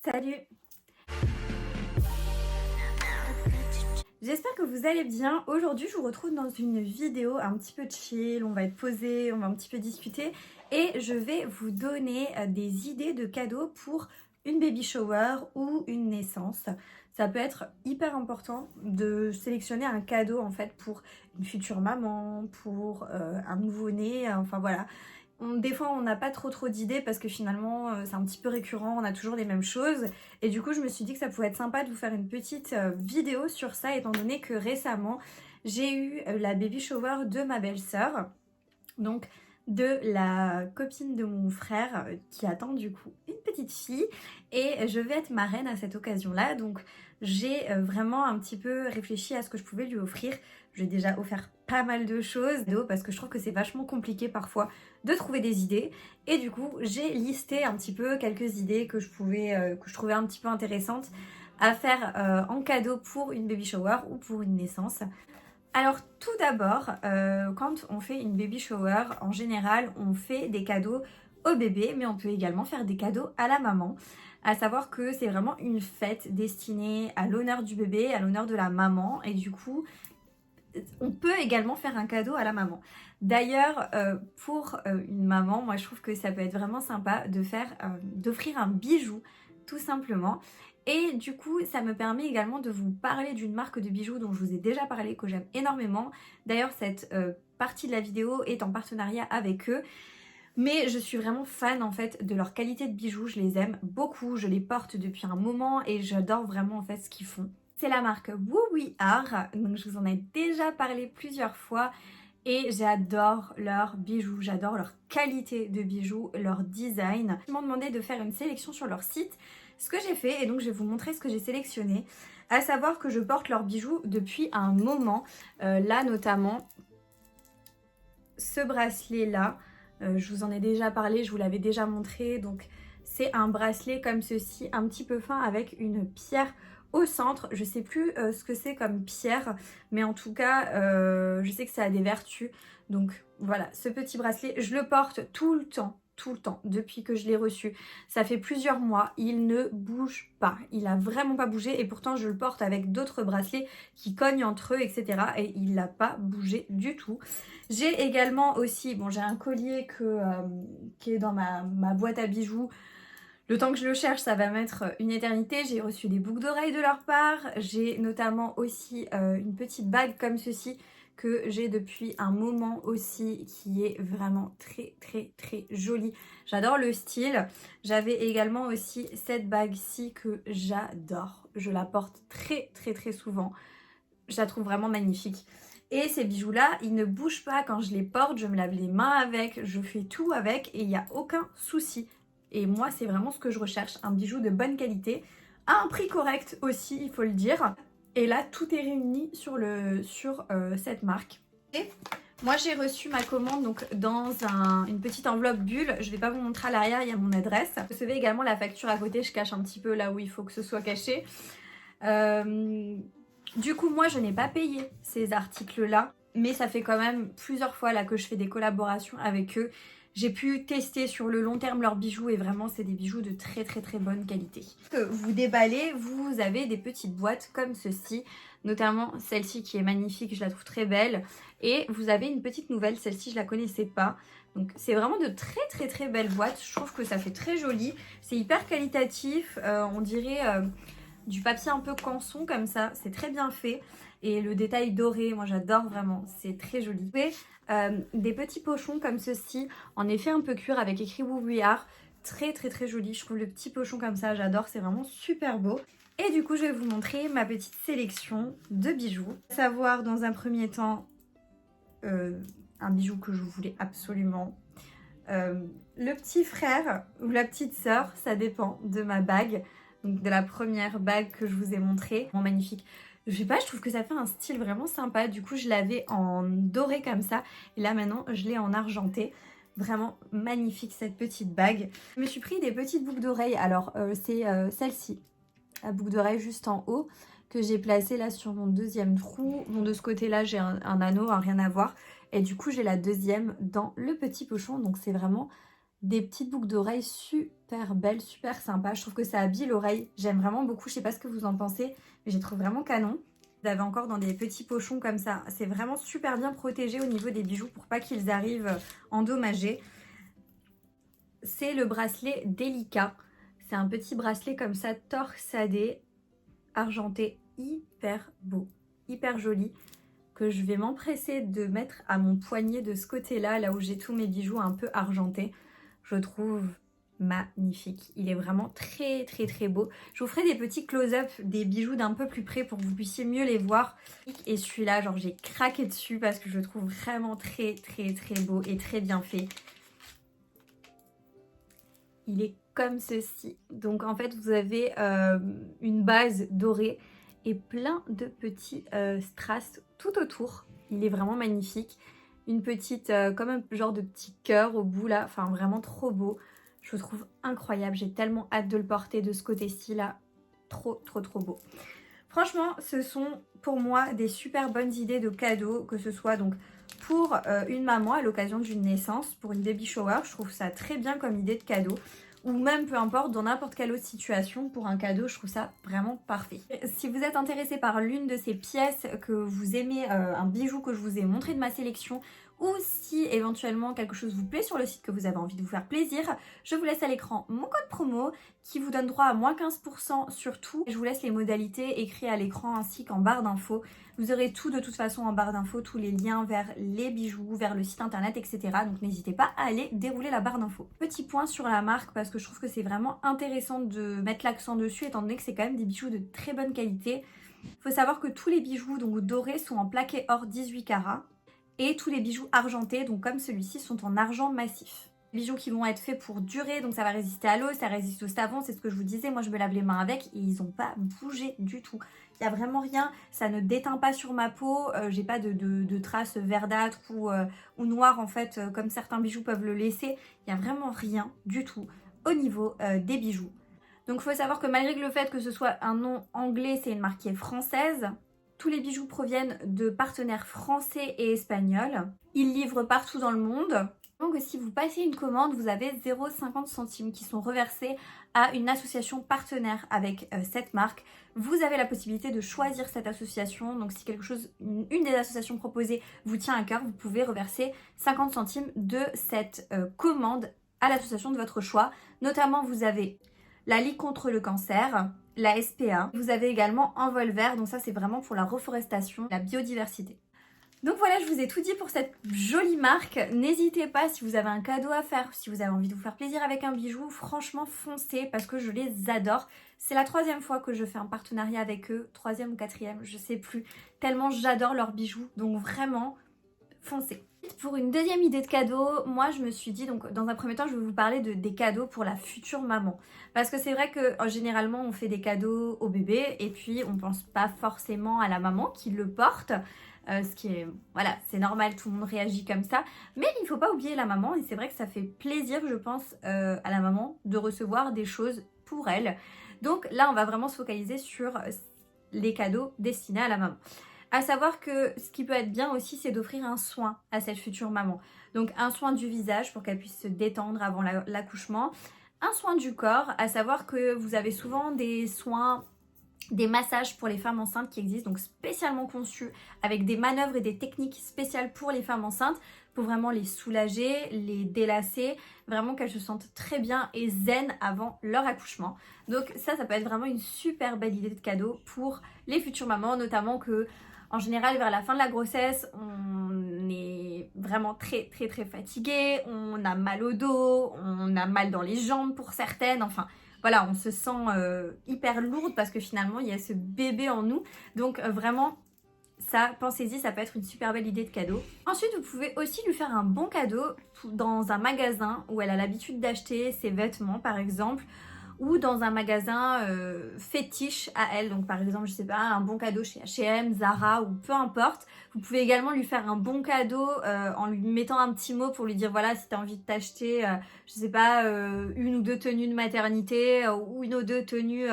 Salut! J'espère que vous allez bien. Aujourd'hui, je vous retrouve dans une vidéo un petit peu chill. On va être posé, on va un petit peu discuter et je vais vous donner des idées de cadeaux pour une baby shower ou une naissance. Ça peut être hyper important de sélectionner un cadeau en fait pour une future maman, pour un nouveau-né, enfin voilà. Des fois on n'a pas trop d'idées parce que finalement c'est un petit peu récurrent, on a toujours les mêmes choses et du coup je me suis dit que ça pouvait être sympa de vous faire une petite vidéo sur ça étant donné que récemment j'ai eu la baby shower de ma belle-sœur, donc de la copine de mon frère qui attend du coup une petite fille et je vais être marraine à cette occasion-là, donc j'ai vraiment un petit peu réfléchi à ce que je pouvais lui offrir. J'ai déjà offert pas mal de choses parce que je trouve que c'est vachement compliqué parfois de trouver des idées et du coup j'ai listé un petit peu quelques idées que je trouvais un petit peu intéressantes à faire en cadeau pour une baby shower ou pour une naissance. Alors tout d'abord, quand on fait une baby shower, en général, on fait des cadeaux au bébé, mais on peut également faire des cadeaux à la maman. À savoir que c'est vraiment une fête destinée à l'honneur du bébé, à l'honneur de la maman, et du coup, on peut également faire un cadeau à la maman. D'ailleurs, pour une maman, moi je trouve que ça peut être vraiment sympa d'offrir un bijou, tout simplement. Et du coup, ça me permet également de vous parler d'une marque de bijoux dont je vous ai déjà parlé, que j'aime énormément. D'ailleurs, cette partie de la vidéo est en partenariat avec eux. Mais je suis vraiment fan en fait de leur qualité de bijoux, je les aime beaucoup, je les porte depuis un moment et j'adore vraiment en fait ce qu'ils font. C'est la marque Woo We Are, donc je vous en ai déjà parlé plusieurs fois et j'adore leurs bijoux, j'adore leur qualité de bijoux, leur design. Ils m'ont demandé de faire une sélection sur leur site, ce que j'ai fait et donc je vais vous montrer ce que j'ai sélectionné. À savoir que je porte leurs bijoux depuis un moment, là notamment ce bracelet là. Je vous en ai déjà parlé, je vous l'avais déjà montré, donc c'est un bracelet comme ceci, un petit peu fin avec une pierre au centre. Je sais plus ce que c'est comme pierre, mais en tout cas, je sais que ça a des vertus. Donc voilà, ce petit bracelet, je le porte tout le temps, depuis que je l'ai reçu. Ça fait plusieurs mois, il ne bouge pas, il a vraiment pas bougé et pourtant je le porte avec d'autres bracelets qui cognent entre eux, etc. Et il n'a pas bougé du tout. J'ai également aussi, bon j'ai un collier qui est dans ma boîte à bijoux. Le temps que je le cherche, ça va mettre une éternité. J'ai reçu des boucles d'oreilles de leur part. J'ai notamment aussi une petite bague comme ceci que j'ai depuis un moment aussi, qui est vraiment très jolie. J'adore le style. J'avais également aussi cette bague-ci que j'adore. Je la porte très souvent. Je la trouve vraiment magnifique. Et ces bijoux-là, ils ne bougent pas quand je les porte. Je me lave les mains avec, je fais tout avec et il n'y a aucun souci. Et moi, c'est vraiment ce que je recherche, un bijou de bonne qualité, à un prix correct aussi, il faut le dire. Et là, tout est réuni sur cette marque. Et moi, j'ai reçu ma commande donc dans une petite enveloppe bulle. Je ne vais pas vous montrer à l'arrière, il y a mon adresse. Vous recevez également la facture à côté, je cache un petit peu là où il faut que ce soit caché. Du coup, moi, je n'ai pas payé ces articles-là, mais ça fait quand même plusieurs fois là que je fais des collaborations avec eux. J'ai pu tester sur le long terme leurs bijoux et vraiment, c'est des bijoux de très bonne qualité. Vous déballez, vous avez des petites boîtes comme ceci, notamment celle-ci qui est magnifique, je la trouve très belle. Et vous avez une petite nouvelle, celle-ci, je la connaissais pas. Donc, c'est vraiment de très belles boîtes. Je trouve que ça fait très joli. C'est hyper qualitatif, on dirait du papier un peu canson comme ça, c'est très bien fait. Et le détail doré, moi j'adore vraiment, c'est très joli. Et des petits pochons comme ceci, en effet un peu cuir avec écrit Woo We Are, très joli. Je trouve le petit pochon comme ça, j'adore, c'est vraiment super beau. Et du coup, je vais vous montrer ma petite sélection de bijoux. À savoir dans un premier temps, un bijou que je voulais absolument. Le petit frère ou la petite sœur, ça dépend de ma bague. Donc de la première bague que je vous ai montrée. Vraiment magnifique. Je sais pas, je trouve que ça fait un style vraiment sympa. Du coup, je l'avais en doré comme ça. Et là, maintenant, je l'ai en argenté. Vraiment magnifique cette petite bague. Je me suis pris des petites boucles d'oreilles. Alors, c'est celle-ci. La boucle d'oreille juste en haut que j'ai placée là sur mon deuxième trou. Bon, de ce côté-là, j'ai un anneau, hein, rien à voir. Et du coup, j'ai la deuxième dans le petit pochon. Donc, c'est vraiment des petites boucles d'oreilles super belles, super sympas. Je trouve que ça habille l'oreille. J'aime vraiment beaucoup. Je sais pas ce que vous en pensez, mais je les trouve vraiment canon. Vous avez encore dans des petits pochons comme ça. C'est vraiment super bien protégé au niveau des bijoux pour pas qu'ils arrivent endommagés. C'est le bracelet délicat. C'est un petit bracelet comme ça, torsadé, argenté, hyper beau, hyper joli, que je vais m'empresser de mettre à mon poignet de ce côté-là, là où j'ai tous mes bijoux un peu argentés. Je trouve magnifique. Il est vraiment très très très beau. Je vous ferai des petits close-up des bijoux d'un peu plus près pour que vous puissiez mieux les voir. Et celui-là, genre j'ai craqué dessus parce que je le trouve vraiment très très très beau et très bien fait. Il est comme ceci. Donc en fait vous avez une base dorée et plein de petits strass tout autour. Il est vraiment magnifique. Une petite, comme un genre de petit cœur au bout là. Enfin vraiment trop beau. Je le trouve incroyable. J'ai tellement hâte de le porter de ce côté-ci là. Trop trop trop beau. Franchement, ce sont pour moi des super bonnes idées de cadeaux. Que ce soit donc pour une maman à l'occasion d'une naissance, pour une baby shower. Je trouve ça très bien comme idée de cadeau. Ou même peu importe, dans n'importe quelle autre situation, pour un cadeau, je trouve ça vraiment parfait. Si vous êtes intéressé par l'une de ces pièces, que vous aimez un bijou que je vous ai montré de ma sélection, ou si éventuellement quelque chose vous plaît sur le site, que vous avez envie de vous faire plaisir, je vous laisse à l'écran mon code promo qui vous donne droit à moins 15% sur tout. Je vous laisse les modalités écrites à l'écran ainsi qu'en barre d'infos. Vous aurez tout de toute façon en barre d'infos, tous les liens vers les bijoux, vers le site internet, etc. Donc n'hésitez pas à aller dérouler la barre d'infos. Petit point sur la marque parce que je trouve que c'est vraiment intéressant de mettre l'accent dessus étant donné que c'est quand même des bijoux de très bonne qualité. Il faut savoir que tous les bijoux donc dorés sont en plaqué or 18 carats et tous les bijoux argentés, donc comme celui-ci, sont en argent massif. Bijoux qui vont être faits pour durer, donc ça va résister à l'eau, ça résiste au savon, c'est ce que je vous disais, moi je me lave les mains avec et ils n'ont pas bougé du tout. Il n'y a vraiment rien, ça ne déteint pas sur ma peau, j'ai pas de traces verdâtres ou noires en fait, comme certains bijoux peuvent le laisser. Il n'y a vraiment rien du tout au niveau des bijoux. Donc il faut savoir que malgré le fait que ce soit un nom anglais, c'est une marque qui est française. Tous les bijoux proviennent de partenaires français et espagnols. Ils livrent partout dans le monde. Donc si vous passez une commande, vous avez 0,50 centimes qui sont reversés à une association partenaire avec cette marque. Vous avez la possibilité de choisir cette association. Donc si quelque chose, une des associations proposées vous tient à cœur, vous pouvez reverser 50 centimes de cette commande à l'association de votre choix. Notamment vous avez la Ligue contre le cancer, la SPA. Vous avez également Envol Vert, donc ça c'est vraiment pour la reforestation, la biodiversité. Donc voilà, je vous ai tout dit pour cette jolie marque. N'hésitez pas si vous avez un cadeau à faire, si vous avez envie de vous faire plaisir avec un bijou, franchement foncez parce que je les adore. C'est la 3e fois que je fais un partenariat avec eux, 3e ou 4e, je sais plus, tellement j'adore leurs bijoux, donc vraiment foncez. Pour une deuxième idée de cadeau, moi je me suis dit, donc dans un premier temps je vais vous parler des cadeaux pour la future maman. Parce que c'est vrai que généralement on fait des cadeaux au bébé et puis on pense pas forcément à la maman qui le porte. Ce qui est, voilà, c'est normal, tout le monde réagit comme ça. Mais il ne faut pas oublier la maman et c'est vrai que ça fait plaisir, je pense, à la maman de recevoir des choses pour elle. Donc là, on va vraiment se focaliser sur les cadeaux destinés à la maman. À savoir que ce qui peut être bien aussi, c'est d'offrir un soin à cette future maman. Donc un soin du visage pour qu'elle puisse se détendre avant l'accouchement. Un soin du corps, à savoir que vous avez souvent des soins, des massages pour les femmes enceintes qui existent, donc spécialement conçus avec des manœuvres et des techniques spéciales pour les femmes enceintes pour vraiment les soulager, les délasser, vraiment qu'elles se sentent très bien et zen avant leur accouchement. Donc ça peut être vraiment une super belle idée de cadeau pour les futures mamans, notamment que en général vers la fin de la grossesse on est vraiment très très très fatigué, on a mal au dos, on a mal dans les jambes pour certaines, enfin voilà, on se sent hyper lourde parce que finalement il y a ce bébé en nous. Donc vraiment, ça, pensez-y, ça peut être une super belle idée de cadeau. Ensuite, vous pouvez aussi lui faire un bon cadeau dans un magasin où elle a l'habitude d'acheter ses vêtements par exemple. ou dans un magasin fétiche à elle. Donc par exemple, je sais pas, un bon cadeau chez H&M, Zara ou peu importe. Vous pouvez également lui faire un bon cadeau en lui mettant un petit mot pour lui dire voilà, si tu as envie de t'acheter, je sais pas, une ou deux tenues de maternité ou une ou deux tenues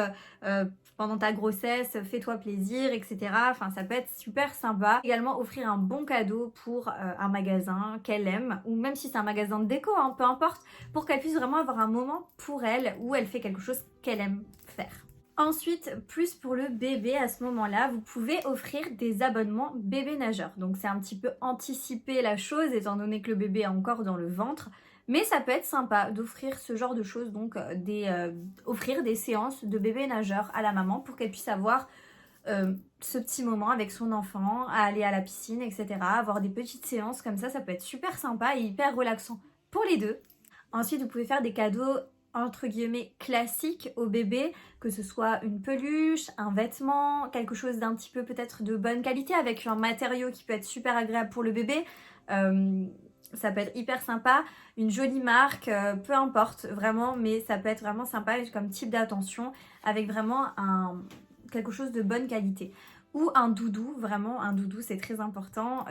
pendant ta grossesse, fais-toi plaisir, etc. Enfin, ça peut être super sympa. Également, offrir un bon cadeau pour un magasin qu'elle aime, ou même si c'est un magasin de déco, hein, peu importe, pour qu'elle puisse vraiment avoir un moment pour elle où elle fait quelque chose qu'elle aime faire. Ensuite, plus pour le bébé, à ce moment-là, vous pouvez offrir des abonnements bébé nageur. Donc c'est un petit peu anticiper la chose, étant donné que le bébé est encore dans le ventre. Mais ça peut être sympa d'offrir ce genre de choses, donc offrir des séances de bébé nageur à la maman pour qu'elle puisse avoir ce petit moment avec son enfant, à aller à la piscine, etc. Avoir des petites séances comme ça peut être super sympa et hyper relaxant pour les deux. Ensuite, vous pouvez faire des cadeaux entre guillemets classiques au bébé, que ce soit une peluche, un vêtement, quelque chose d'un petit peu peut-être de bonne qualité avec un matériau qui peut être super agréable pour le bébé. Ça peut être hyper sympa, une jolie marque, peu importe vraiment, mais ça peut être vraiment sympa comme type d'attention avec vraiment quelque chose de bonne qualité. Ou un doudou, vraiment un doudou c'est très important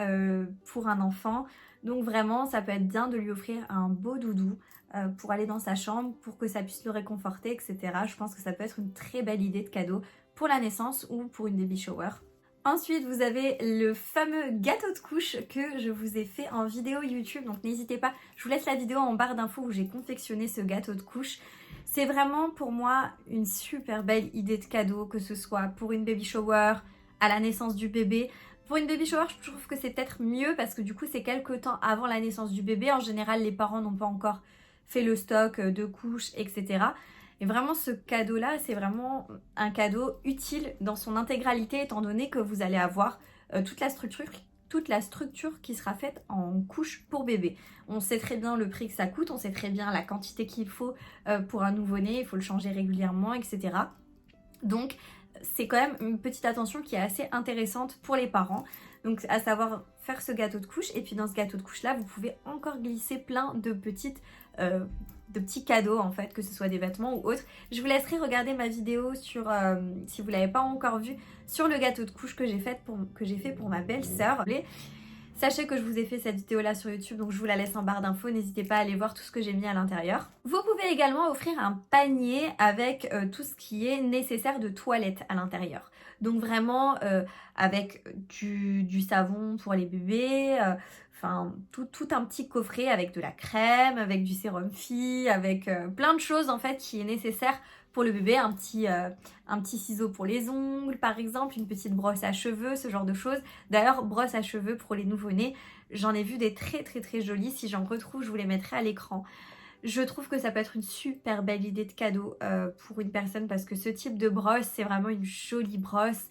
pour un enfant. Donc vraiment ça peut être bien de lui offrir un beau doudou pour aller dans sa chambre, pour que ça puisse le réconforter, etc. Je pense que ça peut être une très belle idée de cadeau pour la naissance ou pour une baby shower. Ensuite, vous avez le fameux gâteau de couche que je vous ai fait en vidéo YouTube. Donc n'hésitez pas, je vous laisse la vidéo en barre d'infos où j'ai confectionné ce gâteau de couche. C'est vraiment pour moi une super belle idée de cadeau, que ce soit pour une baby shower, à la naissance du bébé. Pour une baby shower, je trouve que c'est peut-être mieux parce que du coup c'est quelques temps avant la naissance du bébé. En général, les parents n'ont pas encore fait le stock de couches, etc. Et vraiment ce cadeau-là, c'est vraiment un cadeau utile dans son intégralité étant donné que vous allez avoir toute la structure qui sera faite en couche pour bébé. On sait très bien le prix que ça coûte, on sait très bien la quantité qu'il faut pour un nouveau-né, il faut le changer régulièrement, etc. Donc c'est quand même une petite attention qui est assez intéressante pour les parents. Donc à savoir faire ce gâteau de couche, et puis dans ce gâteau de couche là vous pouvez encore glisser plein de petits cadeaux en fait, que ce soit des vêtements ou autres. Je vous laisserai regarder ma vidéo sur, si vous ne l'avez pas encore vue, sur le gâteau de couche que j'ai fait pour ma belle-sœur. Sachez que je vous ai fait cette vidéo là sur YouTube, donc je vous la laisse en barre d'infos, n'hésitez pas à aller voir tout ce que j'ai mis à l'intérieur. Vous pouvez également offrir un panier avec tout ce qui est nécessaire de toilette à l'intérieur. Donc vraiment avec du savon pour les bébés, enfin tout un petit coffret avec de la crème, avec du sérum fille, avec plein de choses en fait qui est nécessaire pour le bébé, un petit ciseau pour les ongles par exemple, une petite brosse à cheveux, ce genre de choses. D'ailleurs, brosse à cheveux pour les nouveau-nés, j'en ai vu des très très très jolies, si j'en retrouve je vous les mettrai à l'écran. Je trouve que ça peut être une super belle idée de cadeau pour une personne parce que ce type de brosse, c'est vraiment une jolie brosse.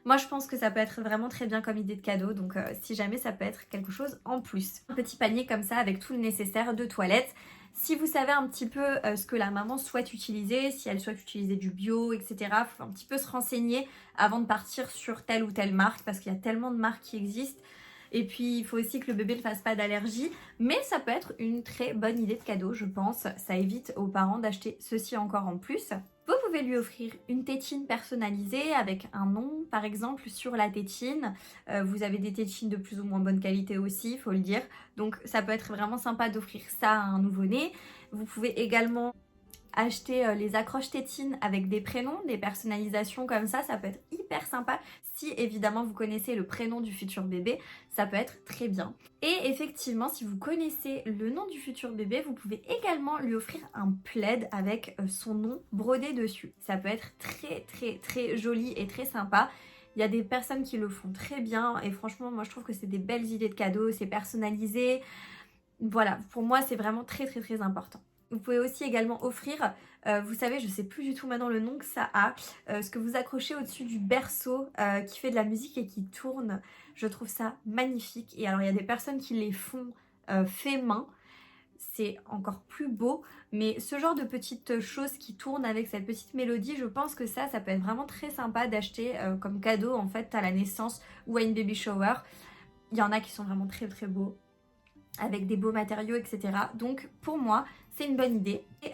Moi, je pense que ça peut être vraiment très bien comme idée de cadeau, donc si jamais ça peut être quelque chose en plus. Un petit panier comme ça avec tout le nécessaire de toilette. Si vous savez un petit peu ce que la maman souhaite utiliser, si elle souhaite utiliser du bio, etc., il faut un petit peu se renseigner avant de partir sur telle ou telle marque parce qu'il y a tellement de marques qui existent. Et puis, il faut aussi que le bébé ne fasse pas d'allergie. Mais ça peut être une très bonne idée de cadeau, je pense. Ça évite aux parents d'acheter ceci encore en plus. Vous pouvez lui offrir une tétine personnalisée avec un nom, par exemple, sur la tétine. Vous avez des tétines de plus ou moins bonne qualité aussi, il faut le dire. Donc, ça peut être vraiment sympa d'offrir ça à un nouveau-né. Vous pouvez également acheter les accroches tétines avec des prénoms, des personnalisations comme ça peut être hyper sympa. Si évidemment vous connaissez le prénom du futur bébé, ça peut être très bien. Et effectivement, si vous connaissez le nom du futur bébé, vous pouvez également lui offrir un plaid avec son nom brodé dessus. Ça peut être très très très joli et très sympa. Il y a des personnes qui le font très bien et franchement moi je trouve que c'est des belles idées de cadeaux, c'est personnalisé. Voilà, pour moi c'est vraiment très très très important. Vous pouvez aussi également offrir, vous savez, je sais plus du tout maintenant le nom que ça a, ce que vous accrochez au-dessus du berceau qui fait de la musique et qui tourne. Je trouve ça magnifique. Et alors il y a des personnes qui les font fait main. C'est encore plus beau, mais ce genre de petites choses qui tournent avec cette petite mélodie, je pense que ça peut être vraiment très sympa d'acheter comme cadeau en fait à la naissance ou à une baby shower. Il y en a qui sont vraiment très très beaux. avec des beaux matériaux, etc. Donc pour moi, c'est une bonne idée. Et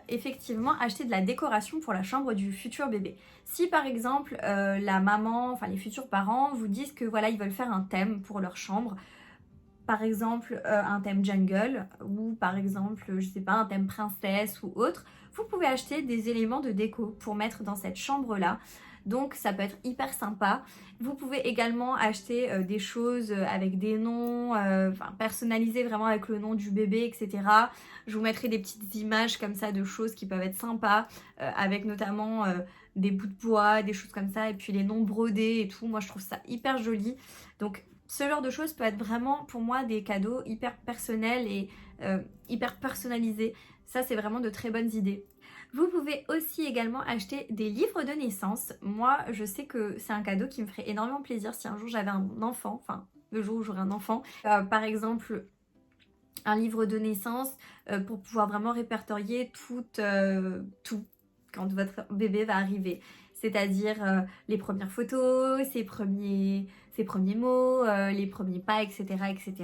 effectivement, acheter de la décoration pour la chambre du futur bébé. Si par exemple la maman, enfin les futurs parents vous disent que voilà, ils veulent faire un thème pour leur chambre, par exemple un thème jungle ou par exemple, je sais pas, un thème princesse ou autre, vous pouvez acheter des éléments de déco pour mettre dans cette chambre-là. Donc ça peut être hyper sympa. Vous pouvez également acheter des choses avec des noms, personnalisées vraiment avec le nom du bébé, etc. Je vous mettrai des petites images comme ça de choses qui peuvent être sympas, avec notamment des bouts de bois, des choses comme ça, et puis les noms brodés et tout. Moi je trouve ça hyper joli. Donc ce genre de choses peut être vraiment pour moi des cadeaux hyper personnels et hyper personnalisés. Ça c'est vraiment de très bonnes idées. Vous pouvez aussi également acheter des livres de naissance. Moi, je sais que c'est un cadeau qui me ferait énormément plaisir si un jour j'avais un enfant, enfin le jour où j'aurai un enfant. Par exemple, un livre de naissance pour pouvoir vraiment répertorier tout quand votre bébé va arriver. C'est-à-dire les premières photos, ses premiers mots, les premiers pas, etc., etc.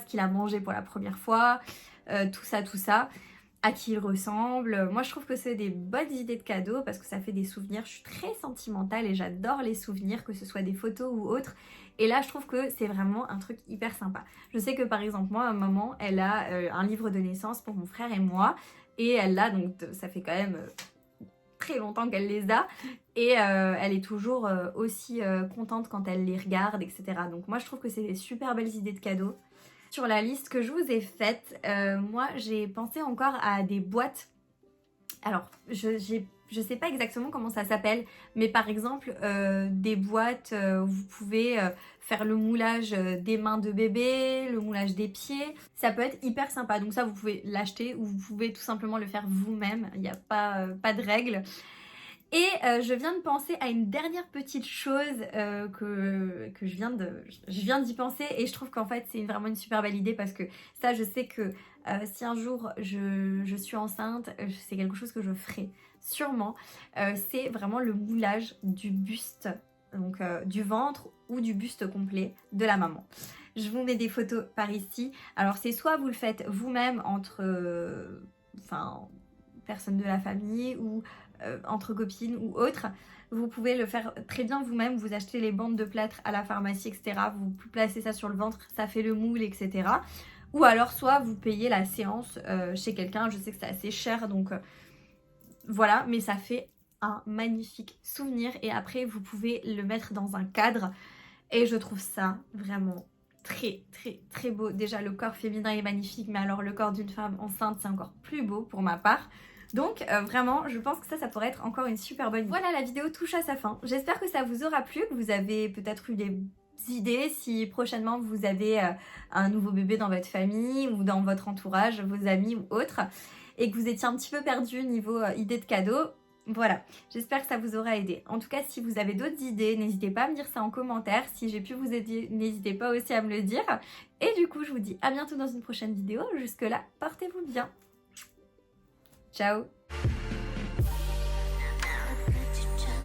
Ce qu'il a mangé pour la première fois, tout ça. À qui il ressemble. Moi je trouve que c'est des bonnes idées de cadeaux parce que ça fait des souvenirs. Je suis très sentimentale et j'adore les souvenirs, que ce soit des photos ou autres. Et là je trouve que c'est vraiment un truc hyper sympa. Je sais que par exemple moi, ma maman, elle a un livre de naissance pour mon frère et moi. Et elle l'a, donc ça fait quand même très longtemps qu'elle les a. Et elle est toujours aussi contente quand elle les regarde, etc. Donc moi je trouve que c'est des super belles idées de cadeaux. Sur la liste que je vous ai faite, moi j'ai pensé encore à des boîtes. Alors, je sais pas exactement comment ça s'appelle, mais par exemple, des boîtes où vous pouvez faire le moulage des mains de bébé, le moulage des pieds. Ça peut être hyper sympa. Donc ça, vous pouvez l'acheter ou vous pouvez tout simplement le faire vous-même. Il n'y a pas de règle. Et je viens de penser à une dernière petite chose que je viens d'y penser et je trouve qu'en fait c'est vraiment une super belle idée parce que ça je sais que si un jour je suis enceinte, c'est quelque chose que je ferai sûrement. C'est vraiment le moulage du buste, donc du ventre ou du buste complet de la maman. Je vous mets des photos par ici. Alors c'est soit vous le faites vous-même entre personnes de la famille ou entre copines ou autres. Vous pouvez le faire très bien vous-même, vous achetez les bandes de plâtre à la pharmacie, etc. Vous placez ça sur le ventre, ça fait le moule, etc. Ou alors soit vous payez la séance chez quelqu'un, je sais que c'est assez cher, donc voilà, mais ça fait un magnifique souvenir et après vous pouvez le mettre dans un cadre et je trouve ça vraiment très beau. Déjà le corps féminin est magnifique, mais alors le corps d'une femme enceinte c'est encore plus beau pour ma part. Donc vraiment je pense que ça pourrait être encore une super bonne idée. Voilà, la vidéo touche à sa fin. J'espère que ça vous aura plu, que vous avez peut-être eu des idées si prochainement vous avez un nouveau bébé dans votre famille ou dans votre entourage, vos amis ou autres, et que vous étiez un petit peu perdu niveau idées de cadeaux. Voilà, j'espère que ça vous aura aidé. En tout cas, si vous avez d'autres idées, n'hésitez pas à me dire ça en commentaire. Si j'ai pu vous aider, n'hésitez pas aussi à me le dire. Et du coup, je vous dis à bientôt dans une prochaine vidéo. Jusque là, portez-vous bien. Ciao!